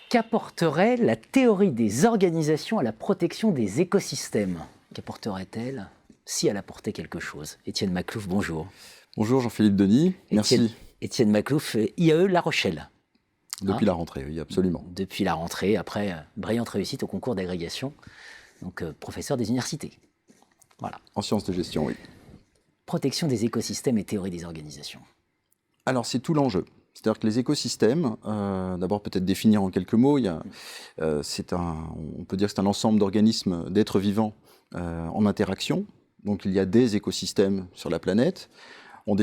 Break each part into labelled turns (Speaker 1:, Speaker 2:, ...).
Speaker 1: Qu'apporterait la théorie des organisations à la protection des écosystèmes? Qu'apporterait-elle si elle apportait quelque chose? Étienne Maclouf, bonjour.
Speaker 2: Bonjour Jean-Philippe Denis, merci.
Speaker 1: Étienne Maclouf, IAE La Rochelle.
Speaker 2: Depuis la rentrée, oui, absolument.
Speaker 1: Depuis la rentrée, après brillante réussite au concours d'agrégation, donc professeur des universités. Voilà.
Speaker 2: En sciences de gestion, oui.
Speaker 1: Protection des écosystèmes et théorie des organisations.
Speaker 2: Alors c'est tout l'enjeu. C'est-à-dire que les écosystèmes, d'abord peut-être définir en quelques mots, on peut dire que c'est un ensemble d'organismes, d'êtres vivants en interaction. Donc il y a des écosystèmes sur la planète. On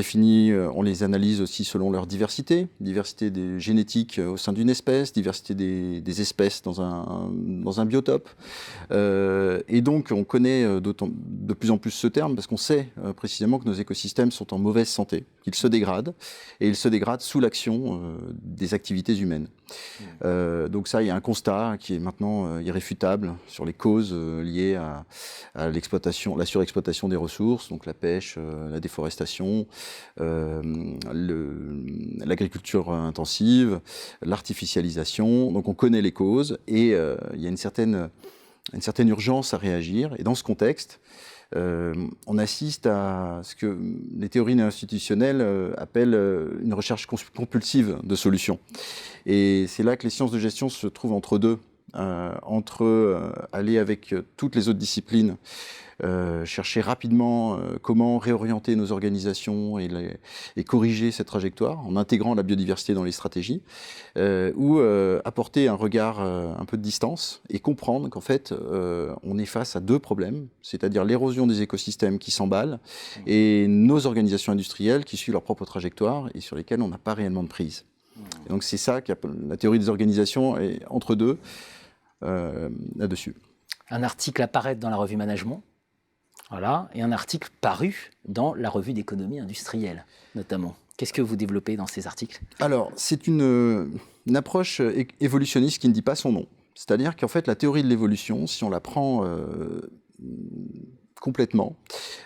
Speaker 2: les analyse aussi selon leur diversité des génétiques au sein d'une espèce, diversité des espèces dans un biotope. Et donc on connaît de plus en plus ce terme parce qu'on sait précisément que nos écosystèmes sont en mauvaise santé, qu'ils se dégradent, et ils se dégradent sous l'action des activités humaines. Donc ça, il y a un constat qui est maintenant irréfutable sur les causes liées à l'exploitation, la surexploitation des ressources, donc la pêche, la déforestation, l'agriculture intensive, l'artificialisation. Donc on connaît les causes et il y a une certaine urgence à réagir. Et dans ce contexte, on assiste à ce que les théories institutionnelles appellent une recherche compulsive de solutions. Et c'est là que les sciences de gestion se trouvent entre deux, aller avec toutes les autres disciplines, chercher rapidement comment réorienter nos organisations et corriger cette trajectoire en intégrant la biodiversité dans les stratégies, ou apporter un regard un peu de distance et comprendre qu'en fait on est face à deux problèmes, c'est-à-dire l'érosion des écosystèmes qui s'emballent et nos organisations industrielles qui suivent leur propre trajectoire et sur lesquelles on n'a pas réellement de prise. Et donc c'est ça la théorie des organisations est entre deux là-dessus.
Speaker 1: Un article apparaît dans la revue Management. Voilà, et un article paru dans la revue d'économie industrielle, notamment. Qu'est-ce que vous développez dans ces articles?
Speaker 2: Alors, c'est une approche évolutionniste qui ne dit pas son nom. C'est-à-dire qu'en fait, la théorie de l'évolution, si on la prend complètement,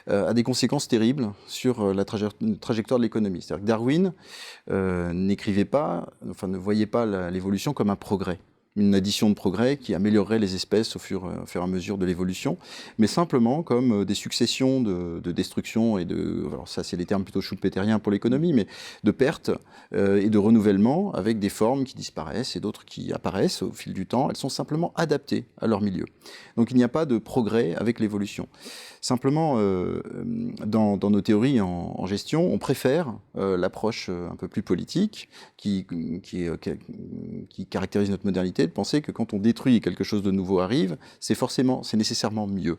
Speaker 2: a des conséquences terribles sur la trajectoire de l'économie. C'est-à-dire que Darwin ne voyait pas l'évolution comme un progrès, une addition de progrès qui améliorerait les espèces au fur et à mesure de l'évolution, mais simplement comme des successions de destruction et alors ça c'est les termes plutôt schumpeteriens pour l'économie, mais de pertes et de renouvellement avec des formes qui disparaissent et d'autres qui apparaissent au fil du temps. Elles sont simplement adaptées à leur milieu. Donc il n'y a pas de progrès avec l'évolution. Simplement, dans nos théories en gestion, on préfère l'approche un peu plus politique qui caractérise notre modernité, de penser que quand on détruit quelque chose de nouveau arrive, c'est nécessairement mieux.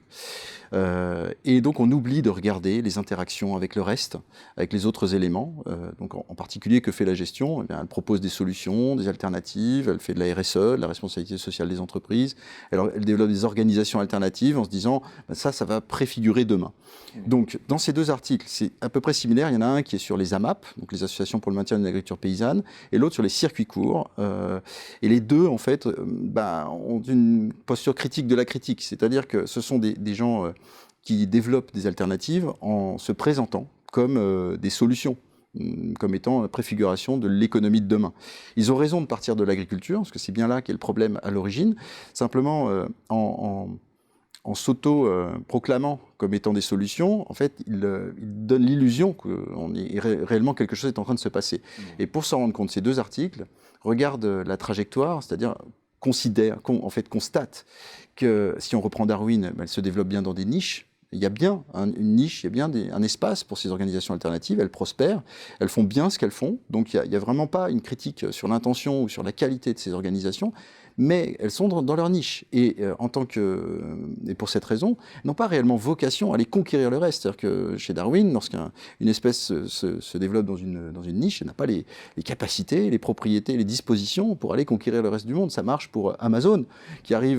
Speaker 2: Et donc on oublie de regarder les interactions avec le reste, avec les autres éléments. Donc en particulier, que fait la gestion? Eh bien, elle propose des solutions, des alternatives, elle fait de la RSE, de la responsabilité sociale des entreprises, elle développe des organisations alternatives en se disant ça va préfigurer demain. Donc dans ces deux articles, c'est à peu près similaire. Il y en a un qui est sur les AMAP, donc les associations pour le maintien d'une agriculture paysanne, et l'autre sur les circuits courts. Et les deux, en fait, ont une posture critique de la critique. C'est-à-dire que ce sont des gens qui développent des alternatives en se présentant comme des solutions, comme étant la préfiguration de l'économie de demain. Ils ont raison de partir de l'agriculture, parce que c'est bien là qu'est le problème à l'origine. Simplement, en s'auto-proclamant comme étant des solutions, en fait, ils donnent l'illusion que réellement quelque chose est en train de se passer. Et pour s'en rendre compte, ces deux articles regardent la trajectoire, c'est-à-dire constate que si on reprend Darwin, elle se développe bien dans des niches. Il y a bien une niche, il y a bien un espace pour ces organisations alternatives, elles prospèrent, elles font bien ce qu'elles font, donc il n'y a vraiment pas une critique sur l'intention ou sur la qualité de ces organisations, mais elles sont dans leur niche. Et pour cette raison, elles n'ont pas réellement vocation à aller conquérir le reste. C'est-à-dire que chez Darwin, lorsqu'une espèce se développe dans une niche, elle n'a pas les capacités, les propriétés, les dispositions pour aller conquérir le reste du monde. Ça marche pour Amazon, qui arrive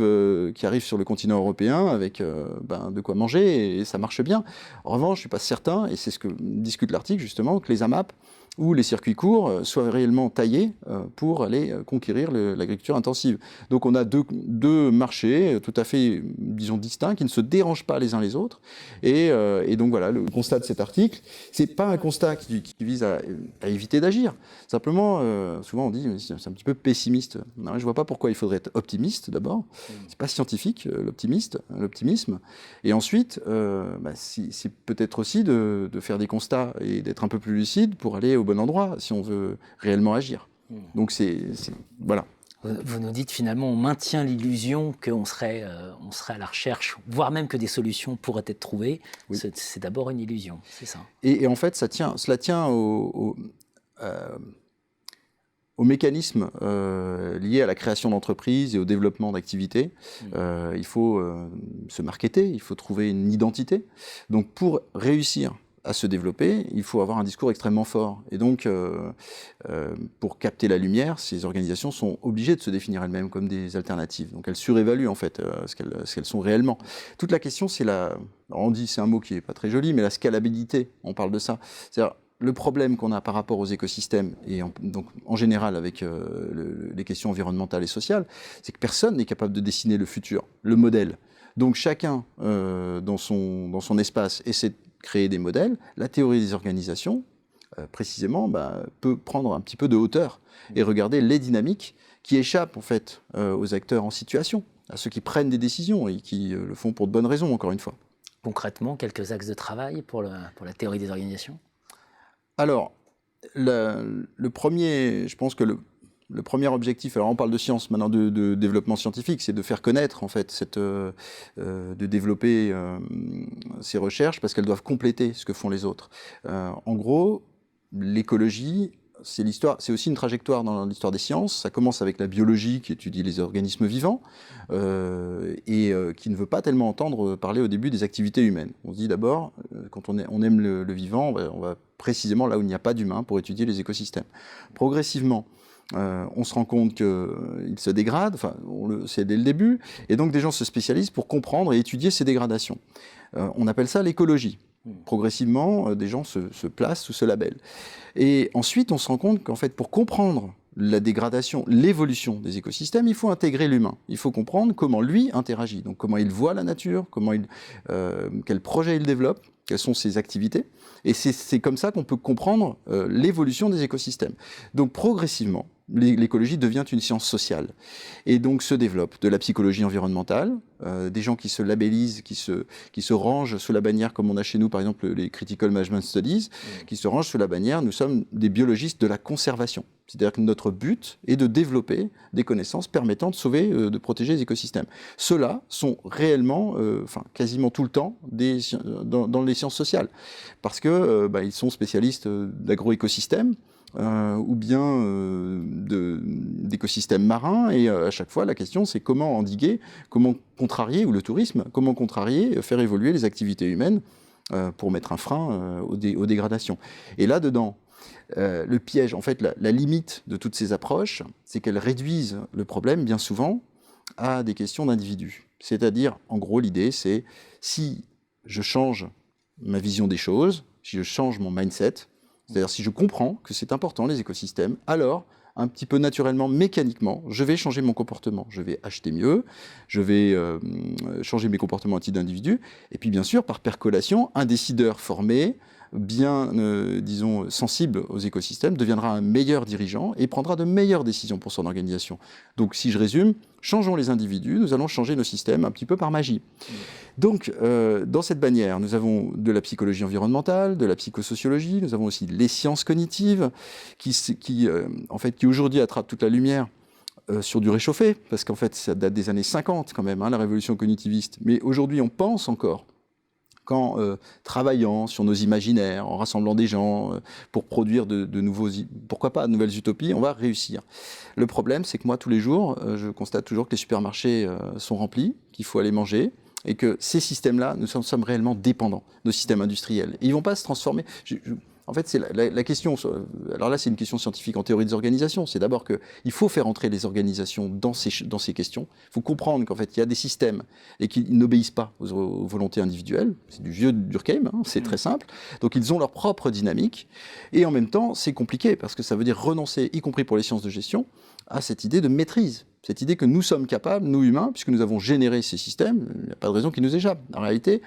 Speaker 2: sur le continent européen avec de quoi manger, et ça marche bien. En revanche, je ne suis pas certain, et c'est ce que discute l'article justement, que les AMAP où les circuits courts soient réellement taillés pour aller conquérir l'agriculture intensive. Donc on a deux marchés tout à fait, disons, distincts, qui ne se dérangent pas les uns les autres. Et donc voilà, le constat de cet article, c'est pas un constat qui vise à éviter d'agir. Simplement, souvent on dit, c'est un petit peu pessimiste. Non, je vois pas pourquoi il faudrait être optimiste d'abord. C'est pas scientifique, l'optimisme. Et ensuite, c'est peut-être aussi de faire des constats et d'être un peu plus lucide pour aller au bon endroit si on veut réellement agir. Donc voilà.
Speaker 1: Vous nous dites finalement on maintient l'illusion qu'on serait, on serait à la recherche, voire même que des solutions pourraient être trouvées. Oui. C'est d'abord une illusion, c'est ça.
Speaker 2: Et en fait, cela tient au mécanismes liés à la création d'entreprises et au développement d'activités. Il faut se marketer, il faut trouver une identité. Donc pour réussir à se développer, il faut avoir un discours extrêmement fort. Et donc, pour capter la lumière, ces organisations sont obligées de se définir elles-mêmes comme des alternatives. Donc elles surévaluent en fait ce qu'elles sont réellement. Toute la question, c'est on dit, c'est un mot qui n'est pas très joli, mais la scalabilité, on parle de ça. C'est-à-dire, le problème qu'on a par rapport aux écosystèmes, et donc en général avec les questions environnementales et sociales, c'est que personne n'est capable de dessiner le futur, le modèle. Donc chacun, dans son espace, essaie de créer des modèles. La théorie des organisations, précisément, peut prendre un petit peu de hauteur et regarder les dynamiques qui échappent en fait aux acteurs en situation, à ceux qui prennent des décisions et qui le font pour de bonnes raisons, encore une fois.
Speaker 1: Concrètement, quelques axes de travail pour la théorie des organisations ?
Speaker 2: Alors, le premier, je pense que le premier objectif, alors on parle de science maintenant, de développement scientifique, c'est de faire connaître en fait de développer ces recherches parce qu'elles doivent compléter ce que font les autres. En gros, l'écologie, c'est aussi une trajectoire dans l'histoire des sciences. Ça commence avec la biologie qui étudie les organismes vivants et qui ne veut pas tellement entendre parler au début des activités humaines. On se dit d'abord, quand on aime le vivant, on va précisément là où il n'y a pas d'humain pour étudier les écosystèmes. Progressivement, on se rend compte qu'il se dégrade, c'est dès le début, et donc des gens se spécialisent pour comprendre et étudier ces dégradations. On appelle ça l'écologie. Progressivement, des gens se placent sous ce label. Et ensuite, on se rend compte qu'en fait, pour comprendre la dégradation, l'évolution des écosystèmes, il faut intégrer l'humain. Il faut comprendre comment lui interagit, donc comment il voit la nature, quel projet il développe, quelles sont ses activités. Et c'est comme ça qu'on peut comprendre l'évolution des écosystèmes. Donc progressivement, l'écologie devient une science sociale. Et donc se développe de la psychologie environnementale, des gens qui se labellisent, qui se rangent sous la bannière, comme on a chez nous par exemple les Critical Management Studies, qui se rangent sous la bannière, nous sommes des biologistes de la conservation. C'est-à-dire que notre but est de développer des connaissances permettant de sauver, de protéger les écosystèmes. Ceux-là sont réellement, quasiment tout le temps, dans les sciences sociales. Parce que ils sont spécialistes d'agroécosystèmes, ou bien d'écosystèmes marins, et à chaque fois la question c'est comment endiguer, comment contrarier, ou le tourisme, comment contrarier, faire évoluer les activités humaines pour mettre un frein aux dégradations. Et là-dedans, le piège, en fait la limite de toutes ces approches, c'est qu'elles réduisent le problème bien souvent à des questions d'individus. C'est-à-dire, en gros, l'idée c'est si je change ma vision des choses, si je change mon mindset, c'est-à-dire si je comprends que c'est important les écosystèmes, alors un petit peu naturellement, mécaniquement, je vais changer mon comportement. Je vais acheter mieux, je vais changer mes comportements à titre d'individu, et puis bien sûr, par percolation, un décideur formé, bien, disons, sensible aux écosystèmes, deviendra un meilleur dirigeant et prendra de meilleures décisions pour son organisation. Donc si je résume, changeons les individus, nous allons changer nos systèmes un petit peu par magie. Donc, dans cette bannière, nous avons de la psychologie environnementale, de la psychosociologie, nous avons aussi les sciences cognitives, qui aujourd'hui attrapent toute la lumière sur du réchauffé, parce qu'en fait, ça date des années 50 quand même, la révolution cognitiviste. Mais aujourd'hui, on pense encore qu'en travaillant sur nos imaginaires, en rassemblant des gens pour produire de nouvelles utopies, on va réussir. Le problème, c'est que moi, tous les jours, je constate toujours que les supermarchés sont remplis, qu'il faut aller manger, et que ces systèmes-là, nous en sommes réellement dépendants, nos systèmes industriels. Et ils ne vont pas se transformer. En fait, c'est la question. Alors là, c'est une question scientifique en théorie des organisations. C'est d'abord qu'il faut faire entrer les organisations dans ces questions. Il faut comprendre qu'en fait, il y a des systèmes et qu'ils n'obéissent pas aux volontés individuelles. C'est du vieux Durkheim, hein, c'est très simple. Donc, ils ont leur propre dynamique. Et en même temps, c'est compliqué parce que ça veut dire renoncer, y compris pour les sciences de gestion, à cette idée de maîtrise. Cette idée que nous sommes capables, nous humains, puisque nous avons généré ces systèmes, il n'y a pas de raison qu'ils nous échappent. En réalité,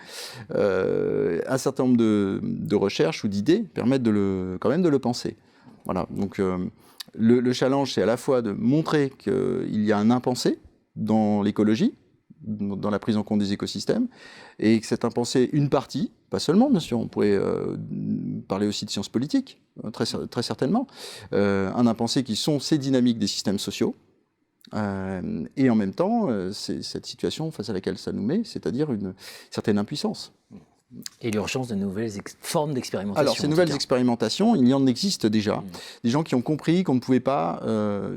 Speaker 2: un certain nombre de recherches ou d'idées permettent quand même de le penser. Voilà. Donc le challenge, c'est à la fois de montrer qu'il y a un impensé dans l'écologie, dans la prise en compte des écosystèmes, et que cet impensé, une partie, pas seulement bien sûr, on pourrait parler aussi de sciences politiques, très certainement, un impensé qui sont ces dynamiques des systèmes sociaux, et en même temps, c'est cette situation face à laquelle ça nous met, c'est-à-dire une certaine impuissance.
Speaker 1: Et l'urgence de nouvelles formes d'expérimentation.
Speaker 2: Alors, ces nouvelles expérimentations, il y en existe déjà. Des gens qui ont compris qu'on ne pouvait pas,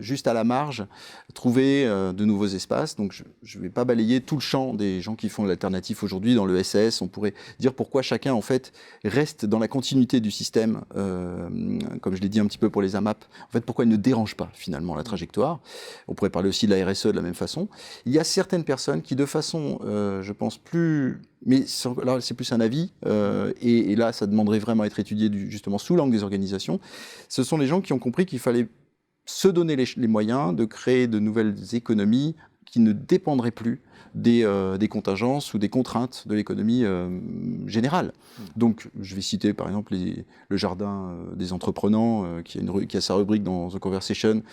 Speaker 2: juste à la marge, trouver de nouveaux espaces. Donc, je ne vais pas balayer tout le champ des gens qui font de l'alternatif aujourd'hui dans le SS. On pourrait dire pourquoi chacun, en fait, reste dans la continuité du système, comme je l'ai dit un petit peu pour les AMAP. En fait, pourquoi il ne dérange pas, finalement, la trajectoire. On pourrait parler aussi de la RSE de la même façon. Il y a certaines personnes qui, de façon, je pense, plus... Mais là, c'est plus un avis, et là, ça demanderait vraiment à être étudié justement sous l'angle des organisations. Ce sont les gens qui ont compris qu'il fallait se donner les moyens de créer de nouvelles économies qui ne dépendraient plus des contingences ou des contraintes de l'économie générale. Donc, je vais citer par exemple le jardin des entreprenants, qui a sa rubrique dans The Conversation,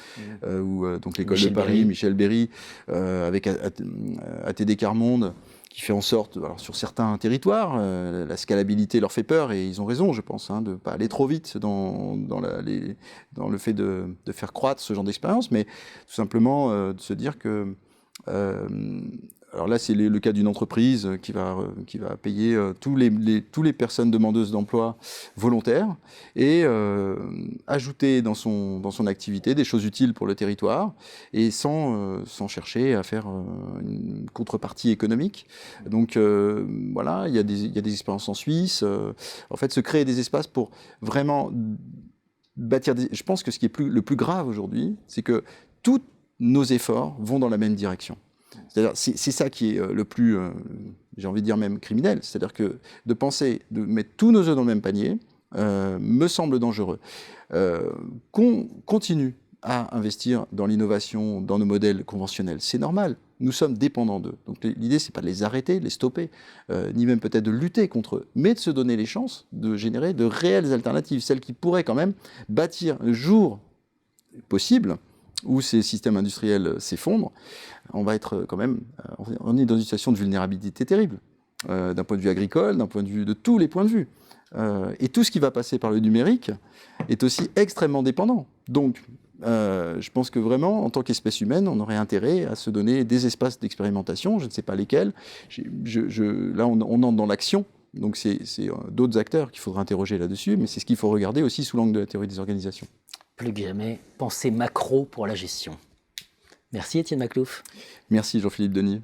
Speaker 2: où donc l'école de Paris, Michel Berry, avec ATD Carmonde, qui fait en sorte, alors sur certains territoires, la scalabilité leur fait peur, et ils ont raison, je pense, de ne pas aller trop vite dans le fait de faire croître ce genre d'expérience, mais tout simplement de se dire que... alors là, c'est le cas d'une entreprise qui va payer tous les personnes demandeuses d'emploi volontaires et ajouter dans son activité des choses utiles pour le territoire et sans chercher à faire une contrepartie économique. Donc voilà, il y a des expériences en Suisse. En fait, se créer des espaces pour vraiment bâtir je pense que ce qui est le plus grave aujourd'hui, c'est que tous nos efforts vont dans la même direction. C'est-à-dire, c'est ça qui est le plus, j'ai envie de dire même criminel, c'est-à-dire que de penser, de mettre tous nos œufs dans le même panier, me semble dangereux. Qu'on continue à investir dans l'innovation, dans nos modèles conventionnels, c'est normal, nous sommes dépendants d'eux. Donc l'idée, c'est pas de les arrêter, de les stopper, ni même peut-être de lutter contre eux, mais de se donner les chances de générer de réelles alternatives, celles qui pourraient quand même bâtir le jour possible où ces systèmes industriels s'effondrent. On va être quand même, on est dans une situation de vulnérabilité terrible, d'un point de vue agricole, d'un point de vue de tous les points de vue. Et tout ce qui va passer par le numérique est aussi extrêmement dépendant. Donc, je pense que vraiment, en tant qu'espèce humaine, on aurait intérêt à se donner des espaces d'expérimentation, je ne sais pas lesquels. Là, on entre dans l'action. Donc, c'est d'autres acteurs qu'il faudra interroger là-dessus, mais c'est ce qu'il faut regarder aussi sous l'angle de la théorie des organisations.
Speaker 1: Plus que jamais, pensée macro pour la gestion. Merci Étienne Maclouf.
Speaker 2: Merci Jean-Philippe Denis.